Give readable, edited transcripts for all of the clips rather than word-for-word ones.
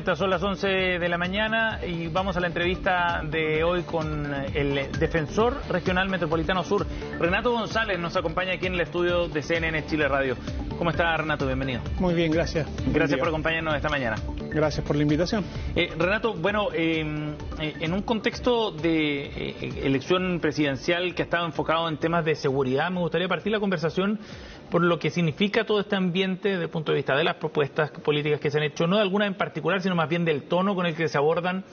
vuelta, son las 11 de la mañana y vamos a la entrevista de hoy con el defensor regional metropolitano sur, Renato González, nos acompaña aquí en el estudio de CNN Chile Radio. ¿Cómo está, Renato? Bienvenido. Muy bien, gracias. Gracias por acompañarnos esta mañana. Gracias por la invitación. Renato, bueno, en un contexto de elección presidencial que ha estado enfocado en temas de seguridad, me gustaría partir la conversación por lo que significa todo este ambiente desde el punto de vista de las propuestas políticas que se han hecho, no de alguna en particular, sino más bien del tono con el que se abordan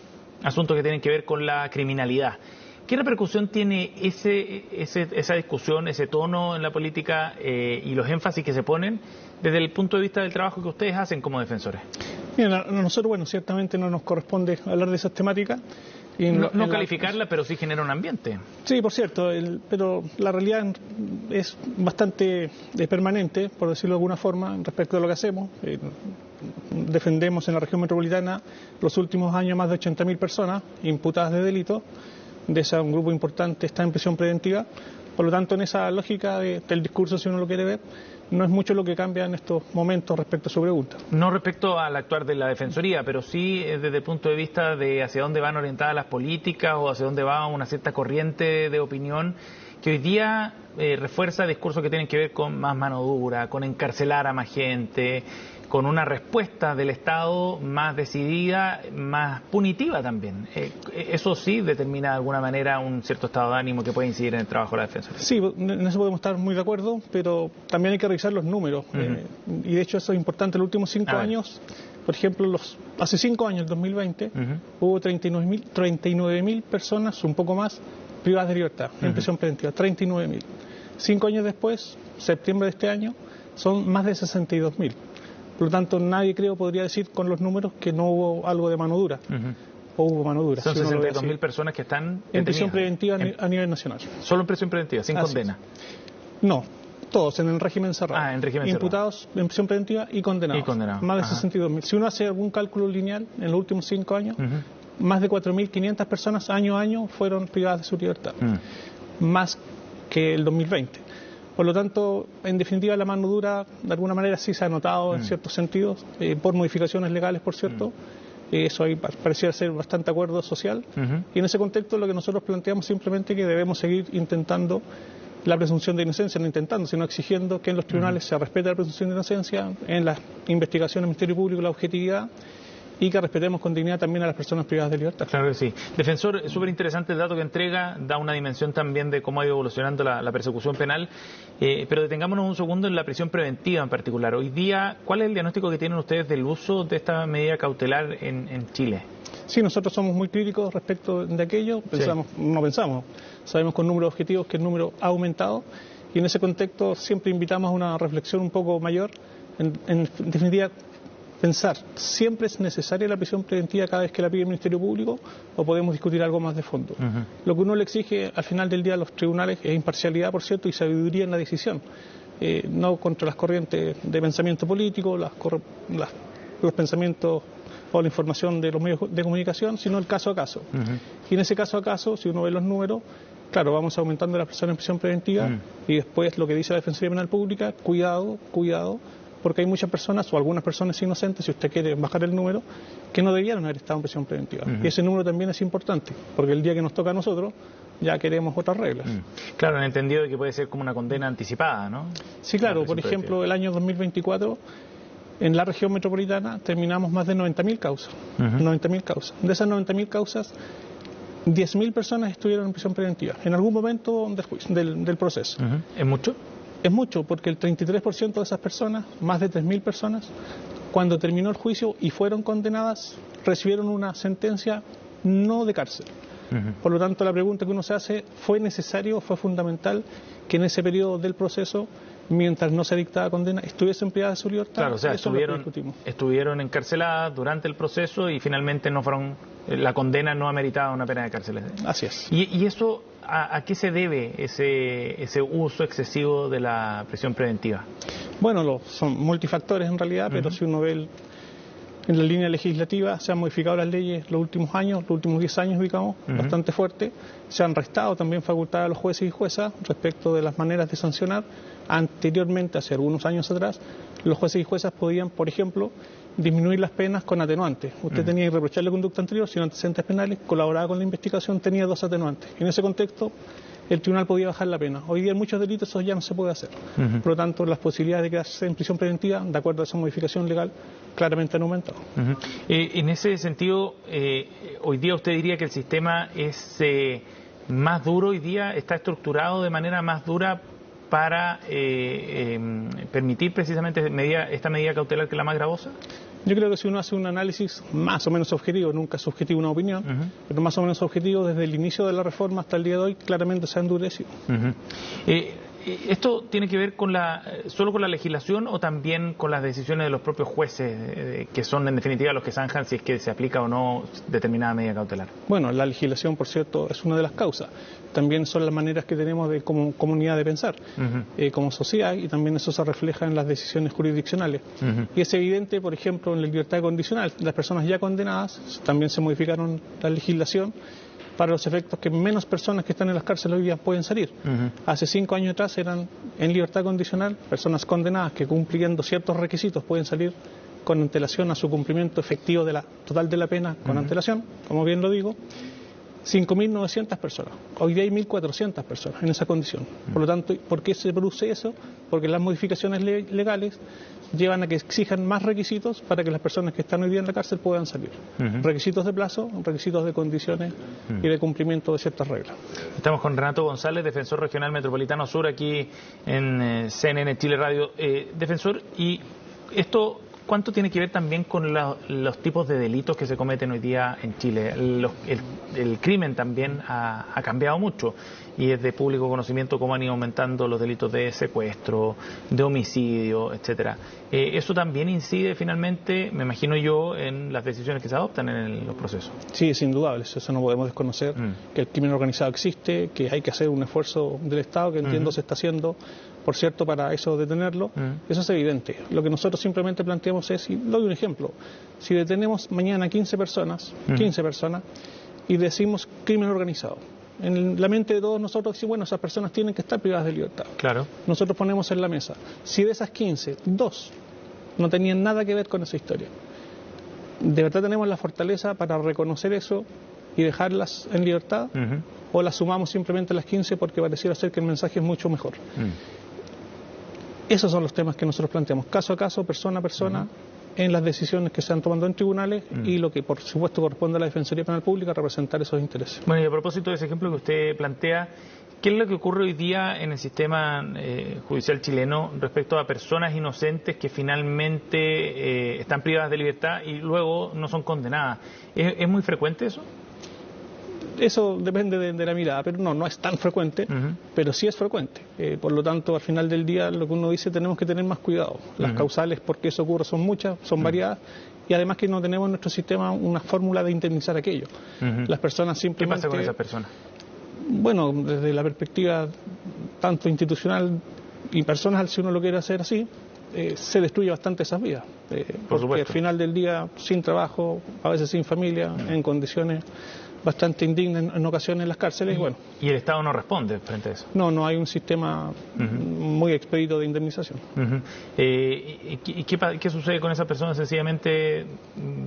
asuntos que tienen que ver con la criminalidad. ¿Qué repercusión tiene esa discusión, ese tono en la política y los énfasis que se ponen desde el punto de vista del trabajo que ustedes hacen como defensores? Bien, a nosotros, bueno, ciertamente no nos corresponde hablar de esas temáticas. Y no calificarla, pero sí genera un ambiente. Sí, por cierto, pero la realidad es bastante permanente, por decirlo de alguna forma, respecto a lo que hacemos. Defendemos en la región metropolitana los últimos años más de 80.000 personas imputadas de delito. De ese un grupo importante está en prisión preventiva. Por lo tanto, en esa lógica del discurso, si uno lo quiere ver, no es mucho lo que cambia en estos momentos respecto a su pregunta. No respecto al actuar de la Defensoría, pero sí desde el punto de vista de hacia dónde van orientadas las políticas o hacia dónde va una cierta corriente de opinión que hoy día refuerza discursos que tienen que ver con más mano dura, con encarcelar a más gente, con una respuesta del Estado más decidida, más punitiva también. Eso sí determina de alguna manera un cierto estado de ánimo que puede incidir en el trabajo de la Defensoría. Sí, en eso podemos estar muy de acuerdo, pero también hay que revisar los números. Y de hecho eso es importante. Los últimos 5 años, por ejemplo, hace 5 años, el 2020, hubo 39.000 personas, un poco más, privadas de libertad, en prisión preventiva, 39.000. 5 años después, septiembre de este año, son más de 62.000. Por lo tanto, nadie, creo, podría decir con los números que no hubo algo de mano dura. O hubo mano dura. Son 62.000 personas que están en prisión preventiva a nivel nacional. ¿Solo en prisión preventiva, sin condena? No, todos en el régimen cerrado. En régimen imputados cerrado. En prisión preventiva y condenados. Más de 62.000. Si uno hace algún cálculo lineal, en los últimos 5 años, más de 4.500 personas año a año fueron privadas de su libertad. Más que el 2020. Por lo tanto, en definitiva, la mano dura, de alguna manera, sí se ha notado en ciertos sentidos, por modificaciones legales, por cierto. Eso ahí pareciera ser bastante acuerdo social. Y en ese contexto, lo que nosotros planteamos simplemente que debemos seguir intentando la presunción de inocencia, no intentando, sino exigiendo que en los tribunales se respete la presunción de inocencia, en las investigaciones del Ministerio Público la objetividad, y que respetemos con dignidad también a las personas privadas de libertad. Claro que sí. Defensor, es súper interesante el dato que entrega, da una dimensión también de cómo ha ido evolucionando la persecución penal, pero detengámonos un segundo en la prisión preventiva en particular. Hoy día, ¿cuál es el diagnóstico que tienen ustedes del uso de esta medida cautelar en Chile? Sí, nosotros somos muy críticos respecto de aquello, sabemos con números objetivos que el número ha aumentado, y en ese contexto siempre invitamos a una reflexión un poco mayor, en definitiva, pensar, ¿siempre es necesaria la prisión preventiva cada vez que la pide el Ministerio Público o podemos discutir algo más de fondo? Lo que uno le exige al final del día a los tribunales es imparcialidad, por cierto, y sabiduría en la decisión, no contra las corrientes de pensamiento político, los pensamientos o la información de los medios de comunicación, sino el caso a caso. Y en ese caso a caso, si uno ve los números, claro, vamos aumentando las personas en prisión preventiva y después lo que dice la Defensoría Penal Pública, cuidado, porque hay muchas personas o algunas personas inocentes, si usted quiere bajar el número, que no debieron haber estado en prisión preventiva. Y ese número también es importante, porque el día que nos toca a nosotros ya queremos otras reglas. Claro, en el entendido de que puede ser como una condena anticipada, ¿no? Sí, claro. Por ejemplo, el año 2024, en la región metropolitana, terminamos más de 90.000 causas. 90.000 causas. De esas 90.000 causas, 10.000 personas estuvieron en prisión preventiva, en algún momento del proceso. ¿Es mucho? Es mucho, porque el 33% de esas personas, más de 3.000 personas, cuando terminó el juicio y fueron condenadas, recibieron una sentencia no de cárcel. Por lo tanto, la pregunta que uno se hace, ¿fue necesario, fue fundamental que en ese periodo del proceso, mientras no se dictaba condena, estuviesen privadas de su libertad? Claro, o sea, estuvieron encarceladas durante el proceso y finalmente no fueron, la condena no ameritaba una pena de cárcel. Así es. ¿Y eso a qué se debe, ese uso excesivo de la prisión preventiva? Bueno, son multifactores en realidad, pero si uno ve en la línea legislativa, se han modificado las leyes los últimos años, los últimos 10 años, digamos, bastante fuerte. Se han restado también facultades a los jueces y juezas respecto de las maneras de sancionar. Anteriormente, hace algunos años atrás, los jueces y juezas podían, por ejemplo, disminuir las penas con atenuantes. Usted tenía irreprochable conducta anterior, sin antecedentes penales, colaboraba con la investigación, tenía 2 atenuantes. En ese contexto, el tribunal podía bajar la pena. Hoy día en muchos delitos eso ya no se puede hacer. Por lo tanto, las posibilidades de quedarse en prisión preventiva, de acuerdo a esa modificación legal, claramente han aumentado. En ese sentido, hoy día usted diría que el sistema es más duro, hoy día está estructurado de manera más dura para permitir precisamente esta medida cautelar que es la más gravosa. Yo creo que si uno hace un análisis más o menos objetivo, nunca es subjetivo una opinión, pero más o menos objetivo, desde el inicio de la reforma hasta el día de hoy, claramente se ha endurecido. ¿Esto tiene que ver solo con la legislación o también con las decisiones de los propios jueces, que son en definitiva los que zanjan si es que se aplica o no determinada medida cautelar? Bueno, la legislación, por cierto, es una de las causas. También son las maneras que tenemos de como comunidad de pensar, como sociedad, y también eso se refleja en las decisiones jurisdiccionales. Y es evidente, por ejemplo, en la libertad condicional. Las personas ya condenadas, también se modificaron la legislación para los efectos que menos personas que están en las cárceles hoy día pueden salir. Hace 5 años atrás eran en libertad condicional personas condenadas que cumpliendo ciertos requisitos pueden salir con antelación a su cumplimiento efectivo total de la pena con antelación, como bien lo digo. 5.900 personas. Hoy día hay 1.400 personas en esa condición. Por lo tanto, ¿por qué se produce eso? Porque las modificaciones legales llevan a que exijan más requisitos para que las personas que están hoy día en la cárcel puedan salir. Requisitos de plazo, requisitos de condiciones y de cumplimiento de ciertas reglas. Estamos con Renato González, defensor regional metropolitano sur, aquí en CNN Chile Radio. Defensor, y esto, ¿cuánto tiene que ver también con los tipos de delitos que se cometen hoy día en Chile? El crimen también ha cambiado mucho y es de público conocimiento cómo han ido aumentando los delitos de secuestro, de homicidio, etcétera. ¿Eso también incide finalmente, me imagino yo, en las decisiones que se adoptan en los procesos? Sí, es indudable, eso no podemos desconocer, que el crimen organizado existe, que hay que hacer un esfuerzo del Estado, que entiendo se está haciendo, por cierto, para eso detenerlo. Eso es evidente. Lo que nosotros simplemente planteamos es, y doy un ejemplo, si detenemos mañana 15 personas, y decimos crimen organizado, en la mente de todos nosotros decimos, bueno, esas personas tienen que estar privadas de libertad. Claro. Nosotros ponemos en la mesa, si de esas 15, 2 no tenían nada que ver con esa historia, ¿de verdad tenemos la fortaleza para reconocer eso y dejarlas en libertad? ¿O las sumamos simplemente a las 15 porque pareciera ser que el mensaje es mucho mejor? Esos son los temas que nosotros planteamos, caso a caso, persona a persona, en las decisiones que se están tomando en tribunales y lo que por supuesto corresponde a la Defensoría Penal Pública, representar esos intereses. Bueno, y a propósito de ese ejemplo que usted plantea, ¿qué es lo que ocurre hoy día en el sistema judicial chileno respecto a personas inocentes que finalmente están privadas de libertad y luego no son condenadas? ¿Es muy frecuente eso? Eso depende de la mirada, pero no es tan frecuente, pero sí es frecuente. Por lo tanto, al final del día, lo que uno dice, tenemos que tener más cuidado. Las causales por qué eso ocurre son muchas, son variadas, y además que no tenemos en nuestro sistema una fórmula de indemnizar aquello. Las personas simplemente... ¿Qué pasa con esas personas? Bueno, desde la perspectiva tanto institucional y personal, si uno lo quiere hacer así, se destruye bastante esas vidas. Porque al final del día, sin trabajo, a veces sin familia, en condiciones bastante indignas en ocasiones en las cárceles. Bueno. ¿Y el Estado no responde frente a eso? No hay un sistema muy expedito de indemnización. ¿Y qué sucede con esas personas? Sencillamente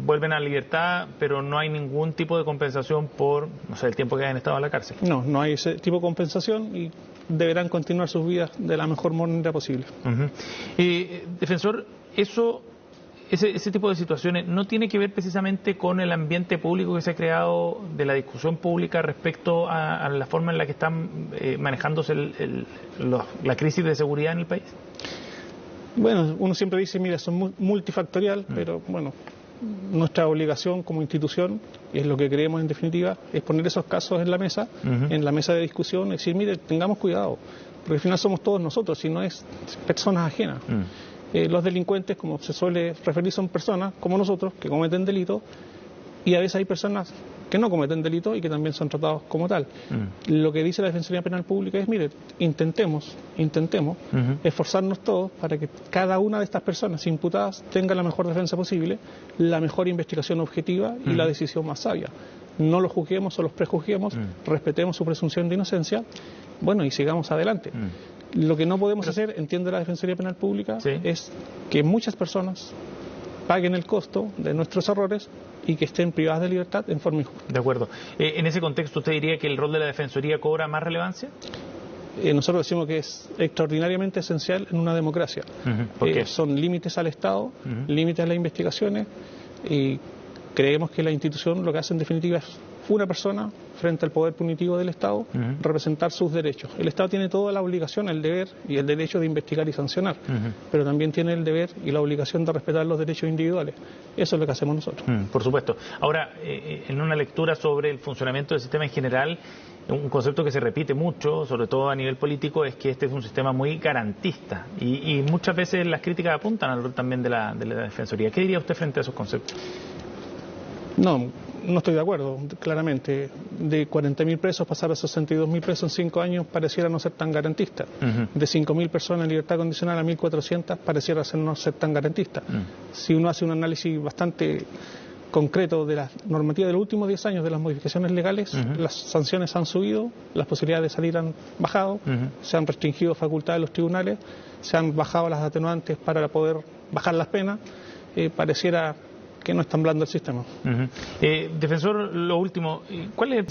vuelven a la libertad, pero no hay ningún tipo de compensación por, no sé, el tiempo que hayan estado en la cárcel. No hay ese tipo de compensación y deberán continuar sus vidas de la mejor manera posible. Defensor, ese tipo de situaciones no tiene que ver precisamente con el ambiente público que se ha creado de la discusión pública respecto a la forma en la que están manejándose la crisis de seguridad en el país. Bueno, uno siempre dice, mira, son multifactorial, pero bueno, nuestra obligación como institución, y es lo que creemos en definitiva, es poner esos casos en la mesa de discusión, y decir, mire, tengamos cuidado, porque al final somos todos nosotros, si no es personas ajenas. Los delincuentes, como se suele referir, son personas como nosotros que cometen delitos, y a veces hay personas que no cometen delitos y que también son tratados como tal. Lo que dice la Defensoría Penal Pública es, mire, intentemos esforzarnos todos para que cada una de estas personas imputadas tenga la mejor defensa posible, la mejor investigación objetiva y la decisión más sabia. No los juzguemos o los prejuzguemos, respetemos su presunción de inocencia, bueno, y sigamos adelante. Lo que no podemos hacer, entiende la Defensoría Penal Pública, es que muchas personas paguen el costo de nuestros errores y que estén privadas de libertad en forma injusta. De acuerdo. En ese contexto, ¿usted diría que el rol de la Defensoría cobra más relevancia? Nosotros decimos que es extraordinariamente esencial en una democracia. ¿Por qué? Son límites al Estado, límites a las investigaciones, y creemos que la institución lo que hace en definitiva es una persona frente al poder punitivo del Estado, representar sus derechos. El Estado tiene toda la obligación, el deber y el derecho de investigar y sancionar, pero también tiene el deber y la obligación de respetar los derechos individuales. Eso es lo que hacemos nosotros. Por supuesto. Ahora, en una lectura sobre el funcionamiento del sistema en general, un concepto que se repite mucho, sobre todo a nivel político, es que este es un sistema muy garantista y muchas veces las críticas apuntan al rol también de la Defensoría. ¿Qué diría usted frente a esos conceptos? No estoy de acuerdo, claramente. De 40.000 presos pasar a 62.000 presos en 5 años pareciera no ser tan garantista. De 5.000 personas en libertad condicional a 1.400 pareciera no ser tan garantista. Si uno hace un análisis bastante concreto de la normativa de los últimos 10 años de las modificaciones legales, las sanciones han subido, las posibilidades de salir han bajado, se han restringido facultades de los tribunales, se han bajado las atenuantes para poder bajar las penas, pareciera que no es tan blando el sistema. Defensor, lo último, ¿cuál es el